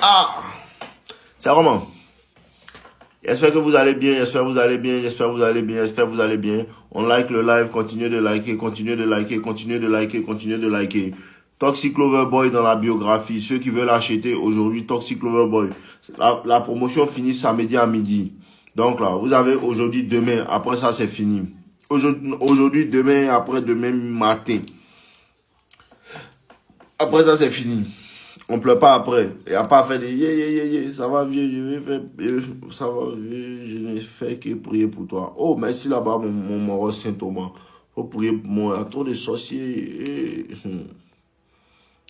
Ah, c'est comment? J'espère que vous allez bien, j'espère que vous allez bien, j'espère que vous allez bien, j'espère que vous allez bien. On like le live, continuez de liker, continuez de liker, continuez de liker, continuez de liker. Toxic Loverboy dans la biographie. Ceux qui veulent acheter aujourd'hui, Toxic Loverboy. La promotion finit samedi à midi. Donc là, vous avez aujourd'hui, demain, après ça c'est fini. Aujourd'hui, demain, après demain matin. Après ça c'est fini. On pleure pas après. Il n'y a pas à faire des ça va vieux, je vais faire, ça va vieux, je ne fais que prier pour toi. Oh, merci là-bas, mon Saint-Thomas. Faut prier pour moi. Il y a trop de sorciers.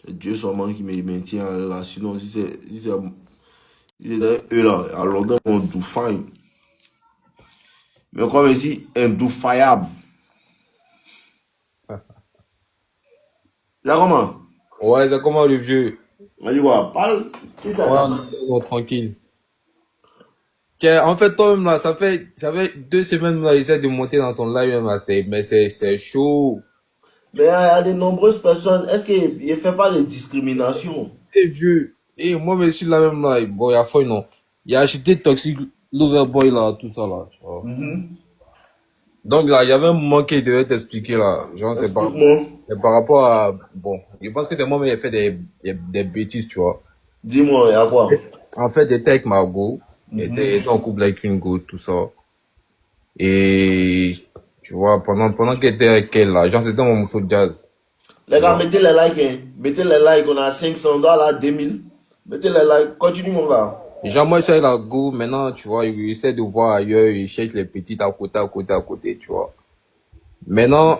Dieu seulement qui me maintient là. Sinon, si c'est eux là, à Londres, on doufaille. Mais comme ici, un doufaillable. Là, comment? Ouais, c'est comment le vieux? On dit quoi? Parle. Ouais, on est tranquille. Tiens, en fait, toi-même là, ça fait 2 semaines là, j'essaie de monter dans ton live même là, mais c'est chaud. Mais il y a de nombreuses personnes. Est-ce qu'il ne fait pas de discrimination? Et vieux. Et moi, mais suis là même là, bon, il y a foi, non. Il a acheté Toxic Loverboy là, tout ça là, tu vois. Donc là, il y avait un moment qui devait t'expliquer là. Genre, Explique-moi. c'est par rapport à, bon, je pense que c'est moi, mais il a fait des bêtises, tu vois. Dis-moi, il y a quoi? En fait, il était avec Margot, il était en couple avec une go, tout ça. Et, tu vois, pendant qu'il était avec elle, là, genre, c'était mon morceau de jazz. Les Tu gars, vois. mettez les likes, hein. Mettez les likes, on a 500 dollars, 2000. Mettez les likes. Continue, mon gars. Genre, moi, je suis avec la go, maintenant, tu vois, il essaie de voir ailleurs, il cherche les petites à côté, à côté, à côté, tu vois. Maintenant,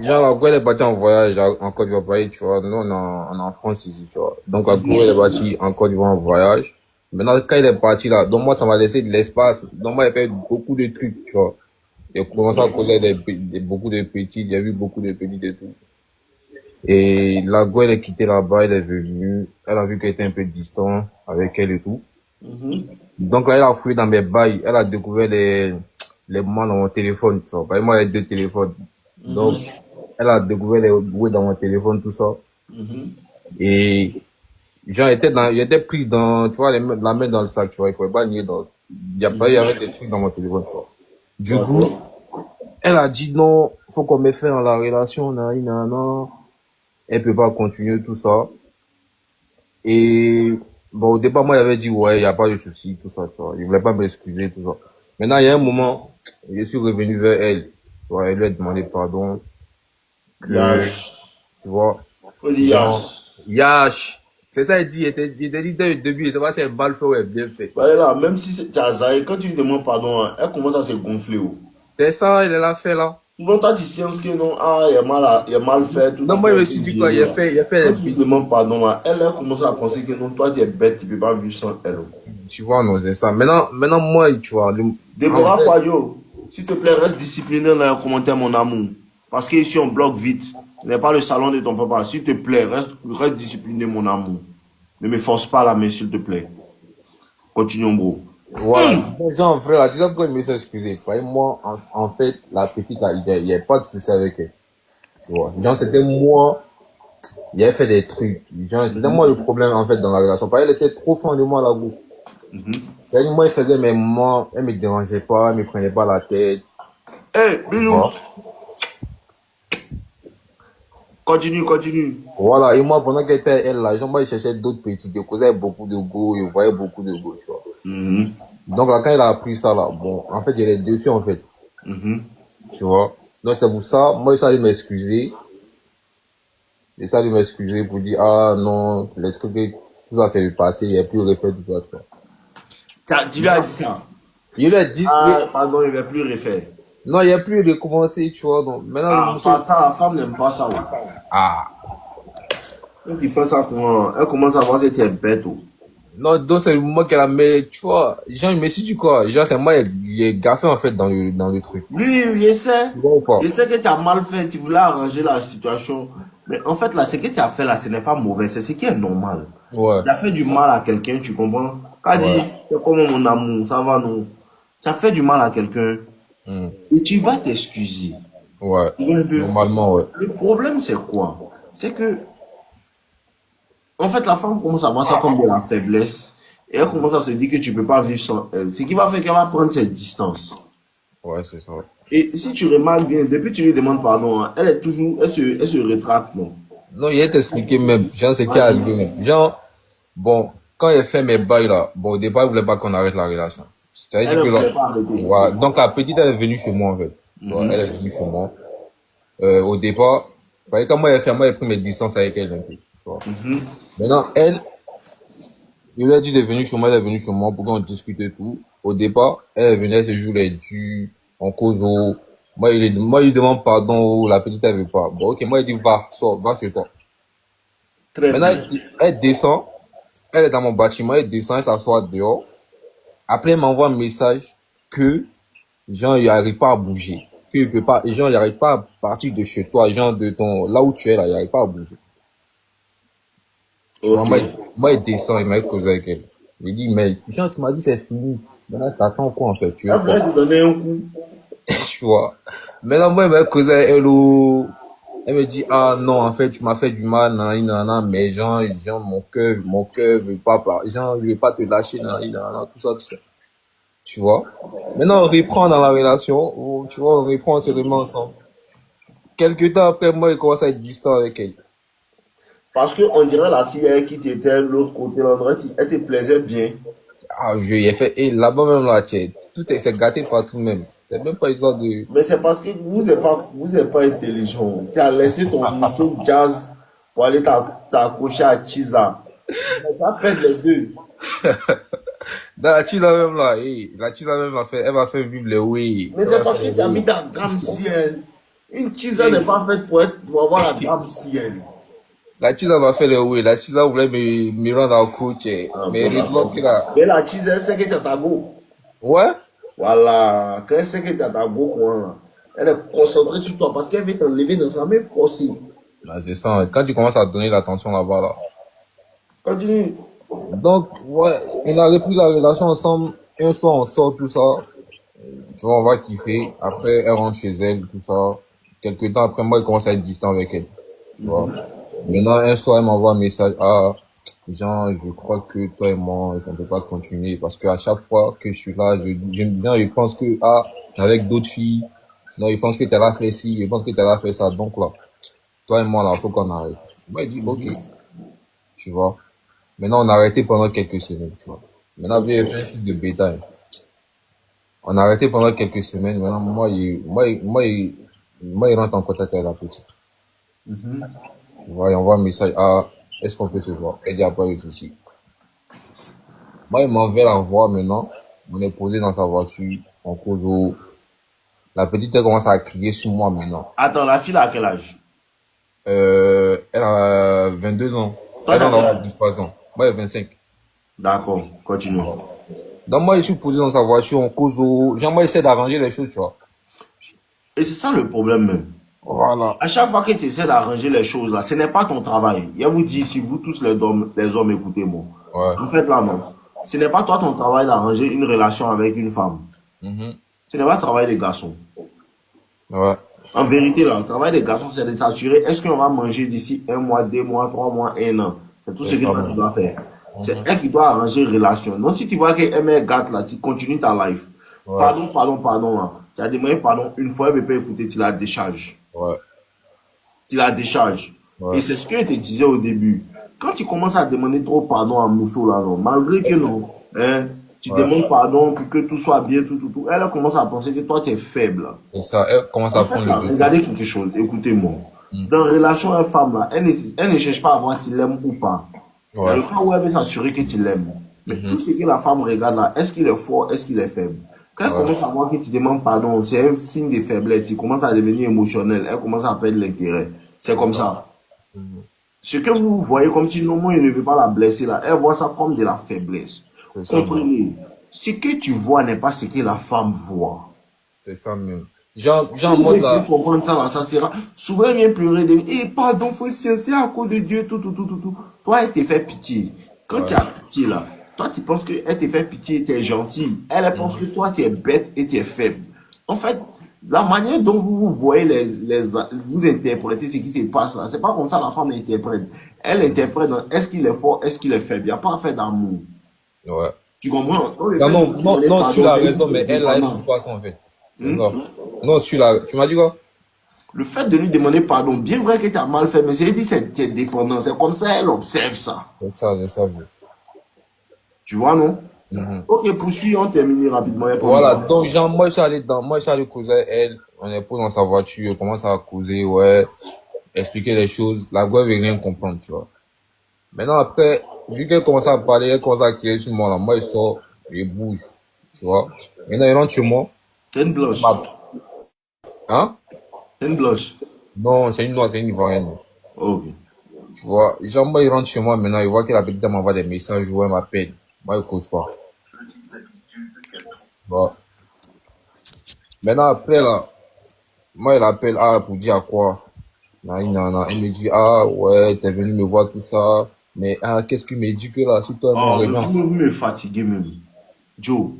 genre, la go, elle est partie en voyage en Côte d'Ivoire, tu vois. Nous, on est en France ici, tu vois. Donc, la go, elle est partie en Côte d'Ivoire en voyage. Maintenant, quand il est parti là, donc moi, ça m'a laissé de l'espace. Donc, moi, il fait beaucoup de trucs, tu vois. J'ai commencé à causer beaucoup de petites, j'ai vu beaucoup de petites et tout. Et la go, elle est quittée là-bas, elle est venue, elle a vu qu'elle était un peu distant avec elle et tout. Donc là, elle a fouillé dans mes bails, elle a découvert les moments dans mon téléphone, tu vois. Par exemple, moi, j'ai 2 téléphones. Donc, elle a découvert les bruits dans mon téléphone, tout ça. Et, genre, j'étais pris dans, tu vois, la main dans le sac, tu vois, il pouvait pas nier dans, il y avait des trucs dans mon téléphone, tu vois. Du coup, elle a dit non, faut qu'on mette fin à la relation, nan. Elle peut pas continuer tout ça. Et bon, au départ, moi, j'avais dit ouais, il y a pas de souci, tout ça, tu vois. Je voulais pas m'excuser, tout ça. Maintenant, il y a un moment, je suis revenu vers elle. Tu vois, elle lui a demandé pardon. Que, Yash. tu vois, Faut dire genre, yash. Yash. C'est ça, il était dit dès le début, c'est pas si c'est mal fait ou bien fait. Bah, là, même si c'est Azaï, quand tu lui demandes pardon, elle commence à se gonfler. Oh. C'est ça, il l'a fait là. Souvent, toi, tu sens que non, ah, il a mal fait, tout Non, le moi, je temps, me un peu suis dit quoi, vieilli, là. il a fait Quand des tu lui demandes bêtises. pardon, là, elle commence à penser que non, toi, tu es bête, tu peux pas vivre sans elle. Oh. Tu vois, non, c'est ça. Maintenant, moi, tu vois, en Déborah vrai, Quayo, s'il te plaît, reste discipliné dans les commentaires, mon amour. Parce qu'ici, on bloque vite. Ce n'est pas le salon de ton papa. S'il te plaît, reste discipliné, mon amour. Ne me force pas la main, s'il te plaît. Continuons, bro. voilà. Donc, genre, frère, tu sais pourquoi il me s'est excusé. Moi, en fait, la petite, là, il n'y avait pas de souci avec elle. Tu vois. Genre, c'était moi, il avait fait des trucs. Genre, c'était moi le problème, en fait, dans la relation. Parce qu'elle était trop fan de moi, là, bas. Moi, il faisait mes moments, elle me dérangeait pas, elle me prenait pas la tête. Hey, Tu bisous. vois. Continue, continue. Voilà. Et moi, pendant qu'elle était elle, là, genre, moi, il cherchait d'autres petites. Je causais beaucoup de go, je voyais beaucoup de go, tu vois. Donc là, quand il a appris ça, là, bon, en fait, il est dessus, en fait. Tu vois. Donc, c'est pour ça, moi, ça allait m'excuser. Et ça allait m'excuser pour dire, ah, non, les trucs, tout ça, c'est le passé, il n'y a plus refait tout ça, tu vois. Tu lui as dit ça. Il lui a dit, Ah, pardon, il ne va plus refaire. non, il n'y a plus recommencer, tu vois. Donc, maintenant, le Ah, monsieur, la femme n'aime pas ça. Oh. ah, Quand tu fais ça, comment elle commence à voir que tu es bête. Oh. non, donc c'est le moment qu'elle a mis, tu vois, genre, mais si tu quoi, genre, c'est moi, il est gaffé, en fait, dans le truc. Lui, il sait. Tu vois ou pas? Il sait que tu as mal fait, tu voulais arranger la situation. Mais en fait, là, ce que tu as fait, là, ce n'est pas mauvais, c'est ce qui est normal. Ouais, Tu as fait du mal à quelqu'un, tu comprends? Quand dit, ouais, c'est comme mon amour, ça va, non? Tu as fait du mal à quelqu'un et tu vas t'excuser. ouais, Tu vois un peu. normalement, ouais. Le problème, c'est quoi? C'est que, en fait, la femme commence à voir ça comme de la faiblesse. Et elle commence à se dire que tu peux pas vivre sans elle. Ce qui va faire qu'elle va prendre cette distance. Ouais, c'est ça. Et si tu remarques bien, depuis que tu lui demandes pardon, hein, elle est toujours, elle se rétracte, non. Non, il a t'expliqué même. Genre, c'est qui a arrivé même. Genre, bon, quand il fait mes bails là, bon, au départ, il voulait pas qu'on arrête la relation. Elle C'est-à-dire ne que voulait là, pas arrêter. voilà. Donc, la petite, elle est venue chez moi, en fait. Tu vois, elle est venue chez moi. Au départ, voyez, quand moi, elle a pris mes distances avec elle, un peu. Tu vois. Maintenant, elle, je lui ai dit de venir chez moi, elle est venue chez moi pour qu'on discute et tout. Au départ, elle venait ce jour, elle dit, en cause au, moi, il lui demande pardon, la petite, elle veut pas. Bon, ok, moi, il dit, va, sors, va chez toi. Très Maintenant, bien. elle descend, elle est dans mon bâtiment, elle descend, elle s'assoit dehors. Après, elle m'envoie un message que, genre, il n'arrive pas à bouger. Qu'il peut pas, genre, il n'arrive pas à partir de chez toi, genre, de ton, là où tu es, là, il n'arrive pas à bouger. Tu vois, Ok. moi, il descend, il m'a causé avec elle. Il dit, mais, genre, tu m'as dit, c'est fini. Maintenant, t'attends quoi, en fait? Tu veux Elle quoi? voulait te donner un coup. Tu vois. Maintenant, moi, il m'a causé avec elle où, elle me dit, ah non, en fait, tu m'as fait du mal, nan, nan, nan, mais genre, mon cœur veut pas, genre, je vais pas te lâcher, nan, nan, nan, tout ça, tout ça. Tu vois. Maintenant, on reprend dans la relation, où, tu vois, on reprend, on se remet ensemble. Quelque temps après, moi, il commence à être distant avec elle. Parce qu'on dirait la fille elle, qui t'était de l'autre côté, l'endroit, elle te plaisait bien. Ah, je lui ai fait, et là-bas même, là, c'est gâté partout même. C'est même pas histoire de, Mais c'est parce que vous n'êtes pas intelligent. Tu as laissé ton morceau jazz pour aller t'accrocher à Chiza. Ça fait les deux. la Chisa même là, la Chisa même elle m'a fait vivre les oui. Mais c'est parce que tu as mis ta gamme ciel. Une Chiza n'est pas faite pour avoir la gamme ciel. La Chisa m'a fait les oui. La Chisa voulait me rendre en coach. Ah, Mais bon, heureusement d'accord. qu'il a. Mais la Chiza, elle sait que tu as ta go. Ouais? Voilà. Quand elle sait que tu as ta go, quoi, elle est concentrée sur toi parce qu'elle veut t'enlever dans sa main forcée. Bah, c'est ça. Quand tu commences à donner l'attention là-bas, là. Continue. Donc, ouais, on a repris la relation ensemble. Un soir, on sort tout ça. Tu vois, on va kiffer. Après, elle rentre chez elle, tout ça. Quelques temps après, moi, il commence à être distant avec elle. Tu vois. Maintenant, un soir, elle m'envoie un message. Ah, Jean, je crois que toi et moi, on ne peut pas continuer. Parce qu'à chaque fois que je suis là, j'aime bien, je pense que, ah, avec d'autres filles, non, je pense que tu as fait ci, je pense que tu as fait ça. Donc là, toi et moi, là, faut qu'on arrête. Moi, il dit, ok. Tu vois. Maintenant, on a arrêté pendant quelques semaines, tu vois. Maintenant, j'ai fait un truc de bétail. On a arrêté pendant quelques semaines. Maintenant, moi, il rentre en contact avec la petite. Tu vois, il envoie un message, ah, est-ce qu'on peut se voir? Elle dit, ah, pas de souci. Moi, il m'en veut la voir maintenant. On est posé dans sa voiture, en cause où la petite, elle commence à crier sur moi maintenant. Attends, la fille a quel âge? Elle a 22 ans. Toi, Elle t'as en quel a âge? 23 ans. Moi, j'ai 25. D'accord, continue. Donc, moi, je suis posé dans sa voiture, en cause où, genre, moi, j'essaie d'arranger les choses, tu vois. Et c'est ça le problème même. Voilà. À chaque fois que tu essaies d'arranger les choses là, ce n'est pas ton travail. Je vous dis, si vous tous les hommes écoutez-moi. Ouais. En fait là, non. Ce n'est pas toi ton travail d'arranger une relation avec une femme. Mhm. Ce n'est pas le travail des garçons. Ouais. En vérité, là, le travail des garçons, c'est de s'assurer est-ce qu'on va manger d'ici 1 mois, 2 mois, 3 mois, 1 an. C'est tout ce que toi tu dois faire. C'est elle qui doit arranger une relation. Donc si tu vois qu'elle met gâte là, tu continues ta life. Ouais. Pardon là. Tu as demandé pardon une fois, elle ne peut pas écouter, tu la décharges. Ouais. Tu la décharges. Ouais. Et c'est ce que je te disais au début. Quand tu commences à demander trop pardon à Mousso là, non, malgré que non, hein, tu Ouais. demandes pardon pour que tout soit bien, tout. Elle commence à penser que toi tu es faible. Et ça, elle commence En à fait, prendre là, le dessus. regardez quelque chose, écoutez-moi. Dans relation à une femme, là, elle ne cherche pas à voir si tu l'aimes ou pas. C'est Ouais. le cas où elle veut s'assurer que tu l'aimes. Mais tout ce que la femme regarde là, est-ce qu'il est fort, est-ce qu'il est faible? Quand elle Ouais. commence à voir que tu demandes pardon, c'est un signe de faiblesse. Tu commences à devenir émotionnel, elle commence à perdre l'intérêt. C'est comme ça. Ce que vous voyez comme si non, moi, il ne veut pas la blesser là, elle voit ça comme de la faiblesse. C'est ça, même. Comprenez? Ce que tu vois n'est pas ce que la femme voit. C'est ça même. Genre, Vous moi, devez là. comprendre ça là, ça sera. Souvent, elle vient pleurer de eh, pardon, faut c'est à cause de Dieu, tout. Toi, elle te fait pitié. Quand Ouais. tu as pitié là, toi, tu penses qu'elle te fait pitié, tu es gentil. Elle pense que toi, tu es bête et tu es faible. En fait, la manière dont vous voyez vous interprétez ce qui se passe là, c'est pas comme ça la femme interprète. Elle interprète dans est-ce qu'il est fort, est-ce qu'il est faible. Il n'y a pas affaire d'amour. Ouais. Tu comprends? Donc, le Non, fait de non, lui non, demander non, pardon, celui-là a c'est raison, une mais elle, là, elle dépendance. sous pas ça, en fait. C'est Hmm? ça. Non, celui-là, tu m'as dit quoi? Le fait de lui demander pardon, bien vrai que tu as mal fait, mais c'est dit c'est dépendant. C'est comme ça, elle observe ça. C'est ça, vieux. Tu vois, non? Mhm. Ok, poursuis, on termine rapidement. Et pour Voilà, moi. donc, genre, moi, je suis allé causer avec elle, on est posé dans sa voiture, on commence à causer, ouais, expliquer les choses, la gueule veut rien comprendre, tu vois. Maintenant, après, vu qu'elle commence à parler, elle commence à crier sur moi, là, moi, il sort, il bouge, tu vois. Maintenant, il rentre chez moi, C'est une elle blanche. m'a- hein? C'est une blanche. Non, c'est une noire, c'est une ivoirienne. Ok. Tu vois, genre, moi, il rentre chez moi maintenant, il voit que la petite dame m'envoie des messages ou elle m'appelle. Moi, il cause pas. Bon. Maintenant, après, là, moi, il appelle, ah, pour dire à quoi? Elle me dit, ah, ouais, t'es venu me voir, tout ça. Mais, ah, qu'est-ce qu'il me dit que là, si toi et moi, on Oh, revient vous me fatiguez même. Joe,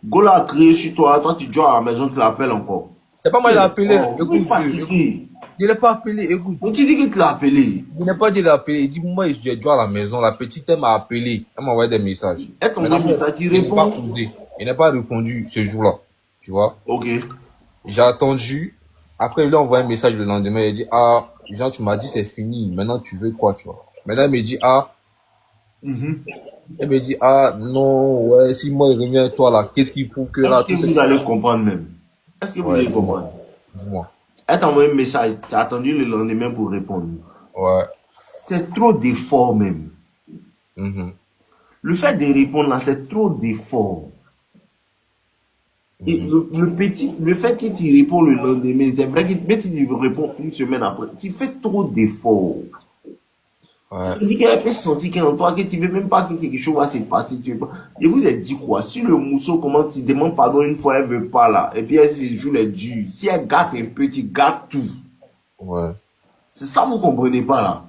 Gola a crié sur toi. Toi, tu joues à la maison, tu l'appelles encore. c'est pas moi, il a appelé. Oh, vous me Écoute, écoute. fatiguez. Il n'est pas appelé, écoute. Mais tu dis que tu l'as appelé. Il n'est pas dit l'appeler. Il dit, moi, je suis à la maison. La petite, elle m'a appelé. Elle m'a envoyé des messages. Elle t'envoie Maintenant, un moi, message, tu il n'est pas réponds. posé. Il n'a pas répondu ce jour-là. Tu vois? Ok. J'ai attendu. Après, il lui a envoyé un message le lendemain. Il a dit, ah, Jean, tu m'as dit c'est fini. Maintenant, tu veux quoi, tu vois? Maintenant, Mhm. elle me dit, ah, non, ouais, si moi, il revient avec toi, là, qu'est-ce qui prouve que Est-ce là, que tout ce vous allez comprendre même? Est-ce que vous ouais, allez comprendre? dis-moi. Elle t'a envoyé un message, tu as attendu le lendemain pour répondre. Ouais. C'est trop d'efforts même. Mhm. Le fait de répondre là, c'est trop d'efforts. Et Mhm. le fait que tu réponds le lendemain, c'est vrai que mais tu réponds une semaine après, tu fais trop d'efforts. Ouais. Tu dis qu'elle peut sentir qu'en toi, que tu ne veux même pas que quelque chose va se passer. Tu veux pas. Je vous ai dit quoi? Si le mousseau commence, tu demandes pardon une fois, elle ne veut pas là. Et puis elle se joue les durs. Si elle gâte un peu, tu gâtes tout. Ouais. C'est ça, vous ne comprenez pas là.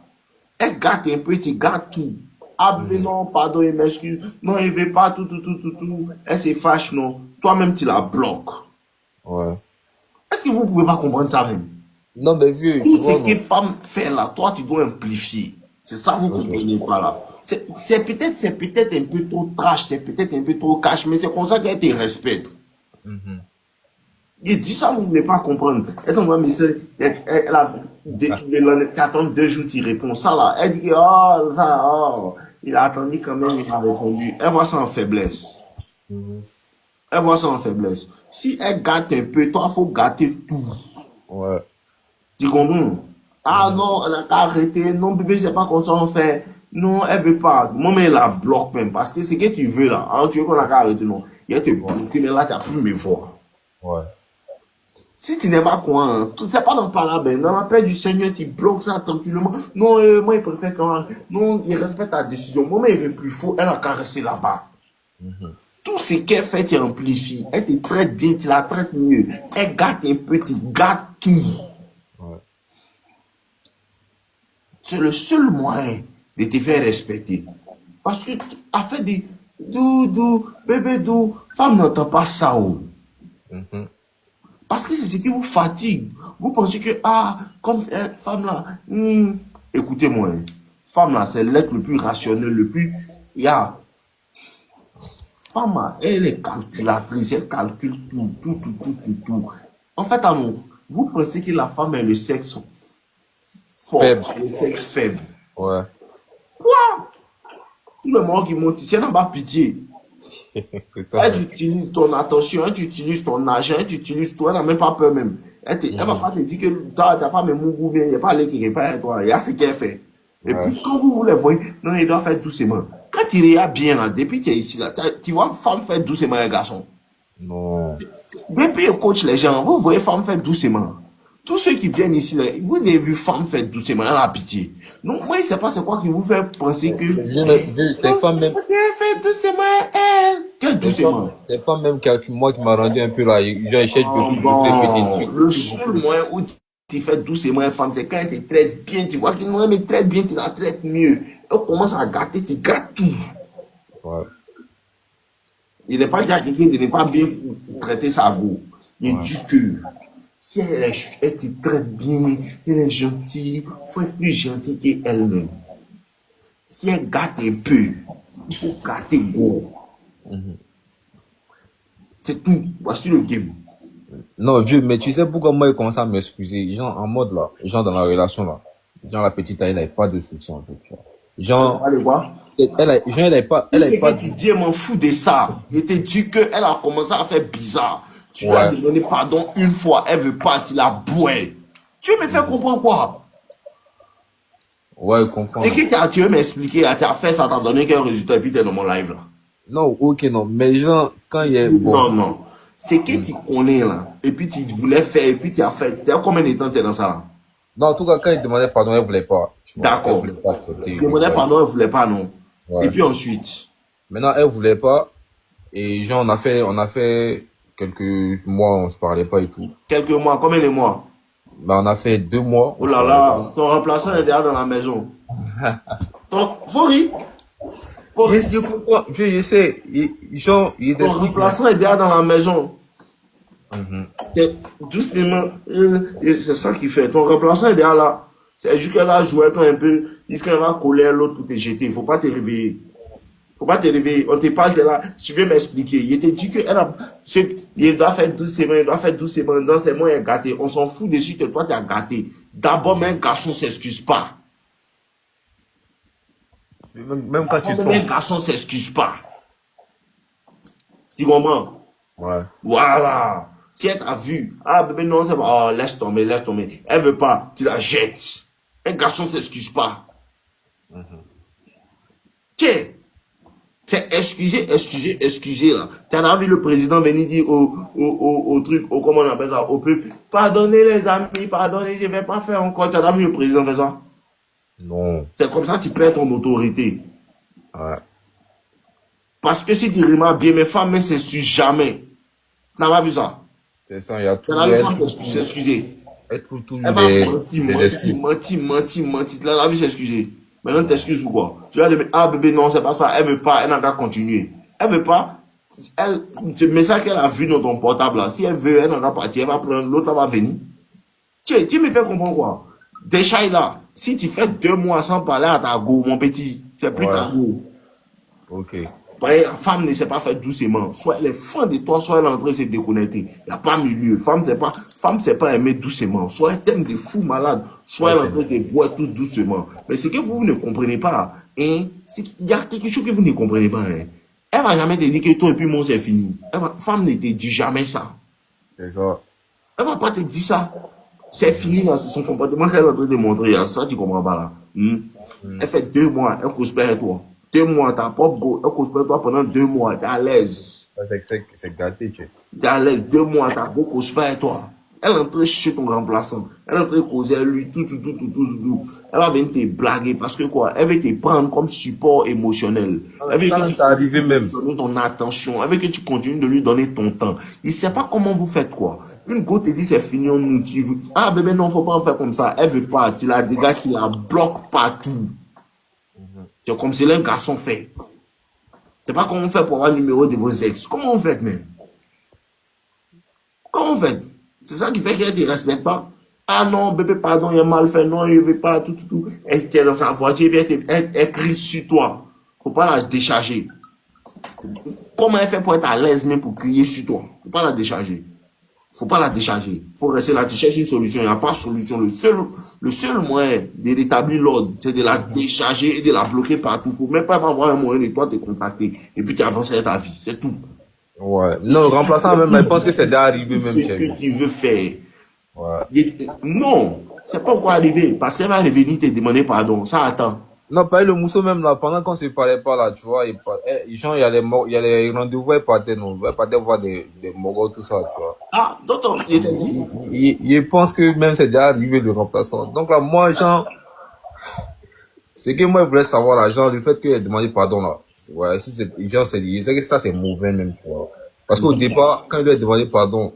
Elle gâte un peu, tu gâtes tout. Ah, mais Mhm. non, pardon, il m'excuse. Non, il ne veut pas, tout. Elle se fâche, non. Toi-même, tu la bloques. Ouais. Est-ce que vous ne pouvez pas comprendre ça même? Non, mais vieux, Tout tu ce vois, que non. femme fait là, toi, tu dois amplifier. C'est ça, vous ne Ok. comprenez pas là. C'est peut-être un peu trop trash, c'est peut-être un peu trop cash, mais c'est comme ça qu'elle te respecte. Mhm. Il dit ça, vous ne voulez pas comprendre. Elle t'envoie un message, elle a, t'attends 2 jours, tu réponds ça là. Elle dit que, oh, ça, oh, il a attendu quand même, il a répondu. Elle voit ça en faiblesse. Mhm. Elle voit ça en faiblesse. Si elle gâte un peu, toi, il faut gâter tout. Ouais. Tu comprends? Ah Mhm. non, elle a qu'à arrêter. Non, bébé, c'est pas comme ça on fait. Non, elle veut pas. Moi, mais elle la bloque même. Parce que c'est que tu veux là. Alors, tu veux qu'on a qu'à arrêter, non. Il te Ouais. bloquer, mais là, tu n'as plus mes voix. Ouais. Si tu n'es pas quoi, hein, c'est pas dans le parabène. Dans la paix du Seigneur, tu bloques ça tranquillement. Non, moi, il préfère quand. Non, il respecte ta décision. Moi, mais il veut plus faux. Elle a qu'à rester là-bas. Mhm. Tout ce qu'elle fait, tu amplifies. Elle te traite bien, tu la traites mieux. Elle gâte un peu, tu gâtes tout. Ouais. C'est le seul moyen de te faire respecter. Parce que, à fait des doudou, bébé dou, femme n'entend pas ça. Oh. Mhm. Parce que c'est ce qui vous fatigue. Vous pensez que, ah, comme cette femme-là, écoutez-moi, hein, femme là, c'est l'être le plus rationnel, le plus. Il y a, femme là, elle est calculatrice, elle calcule tout. En fait, amour, vous pensez que la femme est le sexe fort, Faible. le sexe faible. Ouais. Quoi? Tout le monde qui monte ici, elle n'a pas pitié. C'est ça, Elle ouais. utilise ton attention, elle utilise ton argent, elle utilise tout, elle n'a même pas peur même. Elle va Mhm. pas te dire que tu n'as pas mes mougous bien, il n'est pas allé quelque part avec toi. Il y a ce qu'elle fait. Et Ouais. puis quand vous le voyez, non, il doit faire doucement. Quand il regarde bien là, depuis qu'il est ici là, tu vois femme faire doucement un garçon. Non. Depuis il coach les gens, vous voyez femme faire doucement. Tous ceux qui viennent ici, là, vous avez vu femme faire doucement, elle a pitié. Non, moi, je ne sais pas c'est quoi qui vous fait penser que. C'est femme même. Elle fait doucement, elle. Quel doucement? C'est femme même moi qui m'a rendu un peu là. Je cherche Oh, beaucoup de petits bon, trucs. le seul moyen où tu fais doucement une femme, c'est quand elle te traite bien. Tu vois que non, elle me traite bien, tu la traites mieux. Elle commence à gâter, tu gâtes tout. Ouais. Il n'est pas dit à quelqu'un de ne pas bien traiter sa go. Il Ouais. dit que si elle te traite bien, elle est gentille, il faut être plus gentil qu'elle-même. Si elle gâte un peu, il faut gâter go. C'est tout. Voici le game. Non, Dieu, mais tu sais pourquoi moi, il commence à m'excuser. Genre, en mode là, genre dans la relation là. Genre, la petite, elle n'avait pas de soucis en fait, tu vois. Genre, Allez voir. genre, elle n'avait pas, elle C'est avait pas que tu dis, je m'en fous de ça. Il te dit qu'elle a commencé à faire bizarre. Tu lui as ouais, demandé pardon une fois, elle veut pas, tu la bouais. Tu me fais comprendre quoi? ouais, comprends. Et que tu veux m'expliquer, tu as fait ça, t'as donné quel résultat et puis tu es dans mon live là. Non, ok, non, mais genre, quand il est bon, Non, non. C'est que tu connais là. Et puis tu voulais faire, et puis tu as fait. Tu as combien de temps tu es dans ça là? non, en tout cas, quand il demandait pardon, elle voulait pas, tu vois. Elle D'accord. voulait pas accepter. Demandais Ouais, pardon, elle voulait pas, non. Et ouais. puis ensuite, Maintenant, elle voulait pas, et genre, on a fait quelques mois, on se parlait pas et tout. quelques mois, combien de mois? Ben, on a fait 2 mois, Oh on se là parlait pas. là, ton remplaçant est déjà dans la maison. Faut rire. Faut rire. Je comprends, je sais, genre, il Ton t'explique. remplaçant est déjà dans la maison. Mhm. Doucement, c'est ça qui fait. Ton remplaçant est déjà là. C'est juste qu'elle a joué toi un peu. Il qu'elle va coller l'autre pour te jeter. Il ne faut pas te réveiller. Faut pas te réveiller. On te parle, t'es là. Tu veux m'expliquer. Il te dit qu'elle a, il doit faire 12 semaines, il doit faire 12 semaines. Dans ces mois, il est gâté. On s'en fout dessus que toi, tu as gâté. D'abord, même un garçon ne s'excuse pas. Même quand tu D'abord, même un trompes. garçon ne s'excuse pas. Tu comprends? Ouais. Voilà. Si elle t'a vu, ah bébé, non, c'est pas, oh, laisse tomber, laisse tomber. Elle veut pas, tu la jettes. Un garçon ne s'excuse pas. Tiens, c'est excuser, excuser, excuser là. Tu as vu le président venir dire au truc, au comment on appelle ça, au peuple, pardonnez les amis, pardonnez, je ne vais pas faire encore. Tu as vu le président faire ça? Non. C'est comme ça que tu perds ton autorité. Ouais. Parce que si tu remarques bien, mes femmes ne s'excusent jamais. Tu n'as pas vu ça? C'est ça, il y a Tu tout. as vu une femme s'excuser. Elle trouve toujours Elle va des mentir, excuses. mentir. Tu l'as vu s'excuser. Maintenant, t'excuses pourquoi? Tu vas dire, ah bébé, non, c'est pas ça. Elle veut pas, elle n'a qu'à continuer. Elle veut pas. Elle, ce message qu'elle a vu dans ton portable là, si elle veut, elle n'a qu'à partir. Elle va prendre l'autre, elle va venir. Tu me fais comprendre quoi? Déjà là, si tu fais 2 mois sans parler à ta go, mon petit, c'est plus Ouais. ta go. Ok. La femme ne sait pas faire doucement. Soit elle est fan de toi, soit elle est en train de se déconnecter. Il n'y a pas milieu. Femme, c'est pas aimer doucement. Soit elle t'aime des fous malades, soit elle est en train de boire tout doucement. Mais ce que vous ne comprenez pas, hein, c'est qu'il y a quelque chose que vous ne comprenez pas. Hein. Elle va jamais te dire que toi et puis moi c'est fini. Femme ne te dit jamais ça. C'est ça. Elle va pas te dire ça. C'est fini là, c'est son comportement qu'elle est en train de montrer. C'est ça que tu comprends pas là. Elle fait 2 mois, elle cosplay avec toi. 2 mois, t'as pas go, elle cosplay toi pendant 2 mois, t'es à l'aise. C'est gâté, tu sais. T'es à l'aise, 2 mois, t'as beau cosplay avec toi. Elle est en train chez ton remplaçant. Elle est en train de causer à lui, tout. Elle va venir te blaguer parce que quoi, elle veut te prendre comme support émotionnel. Elle veut que tu Ça arrive continues de même. lui donner ton attention. Elle veut que tu continues de lui donner ton temps. Il sait pas comment vous faites quoi. Une go te dit c'est fini, on nous dit, ah bébé non, faut pas en faire comme ça. Elle veut pas. Tu as des gars qui la bloquent partout. C'est comme si l'un garçon fait. C'est pas comment on fait pour avoir le numéro de vos ex. Comment on fait même? Comment on fait? C'est ça qui fait qu'elle ne te respecte pas. Ah non, bébé, pardon, il a mal fait, non, il ne veut pas, tout. Elle était dans sa voiture, elle crie sur toi. Faut pas la décharger. Comment elle fait pour être à l'aise même pour crier sur toi? Faut pas la décharger. Faut pas la décharger. Faut rester là, tu cherches une solution. Il n'y a pas de solution. Le seul moyen de rétablir l'ordre, c'est de la décharger et de la bloquer partout. Faut même pas avoir un moyen de toi te contacter. Et puis tu avances avec ta vie. C'est tout. Ouais. Non, le remplaçant même, je pense que c'est déjà arrivé même. Ce que tu veux faire. Ouais. Non, c'est pas quoi arriver. Parce qu'elle va revenir te demander pardon. Ça attend. Non, pas le mousseau même là, pendant qu'on se parlait pas là, tu vois, genre, il y a les rendez-vous, elle partait, non, elle partait voir des mogos, tout ça, tu vois. Ah, d'autres, il t'a dit. Je pense que même c'est déjà arrivé le remplaçant. Donc là, moi, genre, c'est que moi, je voulais savoir là, genre, le fait qu'elle ait demandé pardon là, ouais, si c'est, genre, je sais que ça, c'est mauvais même, tu vois. Parce qu'au départ, quand elle lui a demandé pardon,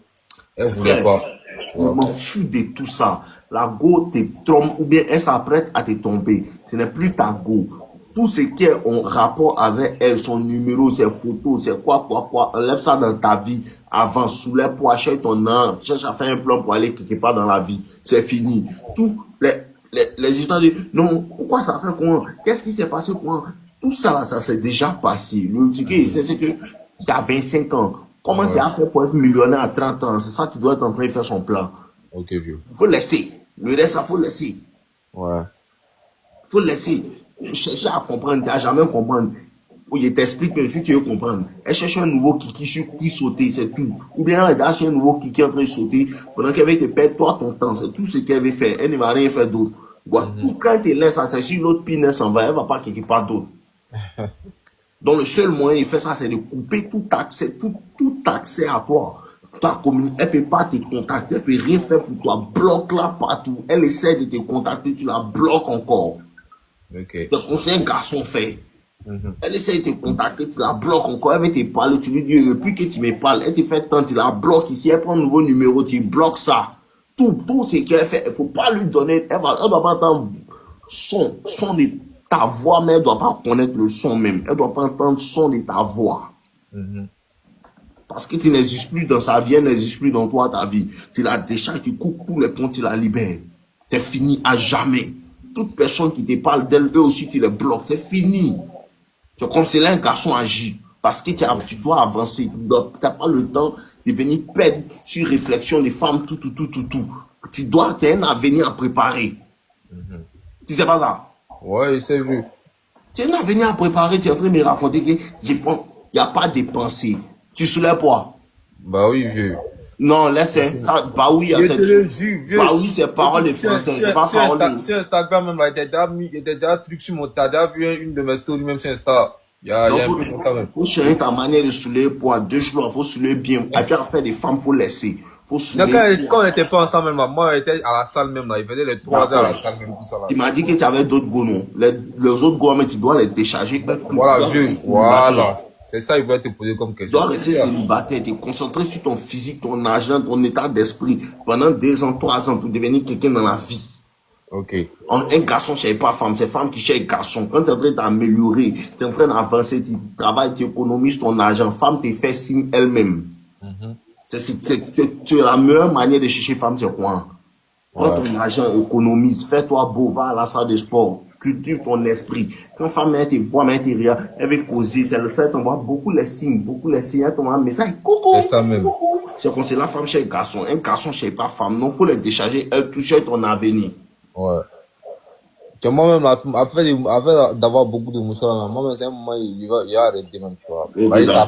elle voulait pas, tu Je vois. m'en fous de tout ça. La go te trompe ou bien elle s'apprête à te tromper. Ce n'est plus ta go. Tout ce qui est en rapport avec elle, son numéro, ses photos, c'est quoi, enlève ça dans ta vie. Avant, soulève pour acheter ton âme, cherche à faire un plan pour aller quelque part dans la vie. C'est fini. Tout, les histoires de, non, pourquoi ça fait quoi? Qu'est-ce qui s'est passé quoi? Tout ça, là, ça s'est déjà passé. Le truc, c'est que Tu as 25 ans. Comment tu Ouais. as fait pour être millionnaire à 30 ans? C'est ça que tu dois être en train de faire son plan. Ok, vieux. Il faut laisser. Le reste, il faut laisser. Ouais. Il faut laisser. Chercher à comprendre. Tu n'as jamais comprendre. Il t'explique, mais si tu veux comprendre. Elle cherche un nouveau kiki sur qui sauter, c'est tout. Ou bien elle cherche un nouveau kiki en train de sauter pendant qu'elle veut te perdre toi ton temps. C'est tout ce qu'elle veut faire. Elle ne va rien faire d'autre. Tout quand elle te laisse à chercher l'autre pine, elle s'en va. Elle ne va pas quelque part d'autre. Donc le seul moyen de faire ça, c'est de couper tout accès à toi. Elle ne peut pas te contacter, elle ne peut rien faire pour toi. Bloque-la partout. Elle essaie de te contacter, tu la bloques encore. Ok. C'est comme ça un garçon fait. Elle essaie de te contacter, tu la bloques encore, elle veut te parler, tu lui dis, depuis que tu me parles, elle te fait tant, tu la bloques ici, elle prend un nouveau numéro, tu bloques ça. Tout ce qu'elle fait, il ne faut pas lui donner, elle ne doit pas entendre son de ta voix, mais elle ne doit pas connaître le son même. Elle ne doit pas entendre le son de ta voix. Parce que tu n'existes plus dans sa vie, elle n'existe plus dans toi, ta vie. Tu la décharges, tu coupes tous les ponts, tu la libères. C'est fini à jamais. Toute personne qui te parle d'elle, eux aussi, tu les bloques. C'est fini. C'est comme c'est là un garçon agit. Parce que tu dois avancer. Tu n'as pas le temps de venir perdre sur réflexion des femmes, tout. Tu as un avenir à préparer. Tu sais pas ça? Ouais, c'est vu. Tu as un avenir à préparer. Tu es en train de me raconter que il n'y a pas de pensée. Tu soulèves quoi? Bah oui, vieux. Non, laisse. Bah oui, Je te le jure, vieux. bah oui, c'est parole de français. C'est pas parole de. Sur Instagram, même, il y a des trucs sur mon tas. T'as vu une de mes stories, même sur Insta. Il y a un peu de quand même. Faut changer ta manière de soulever pour 2 jours. Faut soulever bien. Et puis, à faire des femmes pour laisser. Faut soulever. Quand on n'était pas ensemble, même, moi, on était à la salle même, là. Il faisait les 3 heures à la salle même, tout ça, là. Tu m'as dit que tu avais d'autres go, non? Les autres go, mais tu dois les décharger. Voilà, vieux. Voilà. C'est ça, il va te poser comme Tu question. dois rester célibataire, te concentrer sur ton physique, ton argent, ton état d'esprit pendant 2 ans, 3 ans pour devenir quelqu'un dans la vie. Ok. Un garçon ne cherche pas femme, c'est femme qui cherche garçon. Quand tu es en train d'améliorer, tu es en train d'avancer, tu travailles, tu économises ton argent, femme te fait signe elle-même. C'est la meilleure manière de chercher femme, c'est quoi? Prends ton argent, économise, fais-toi beau, va à la salle de sport, cultive ton esprit. Quand femme elle te voit, elle te regarde, elle veut causer, elle t'envoie beaucoup les signes, elle t'envoie un message, coucou. C'est ça même. C'est comme c'est la femme chez le garçon. Un garçon chez pas femme. Non, pour les décharger, elle touche ton avenir. Ouais. Que moi-même, après d'avoir beaucoup d'émotions, moi-même, c'est un moment, il va arrêter même, tu vois. Oui, Bah,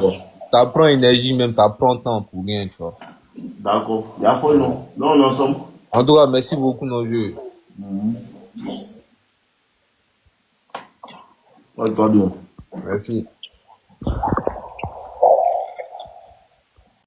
ça prend énergie même, ça prend temps pour rien, tu vois. D'accord. Il y a fois, non. Non, on est ensemble. En tout cas, merci beaucoup, nos vieux. Ouais, va bien. Merci.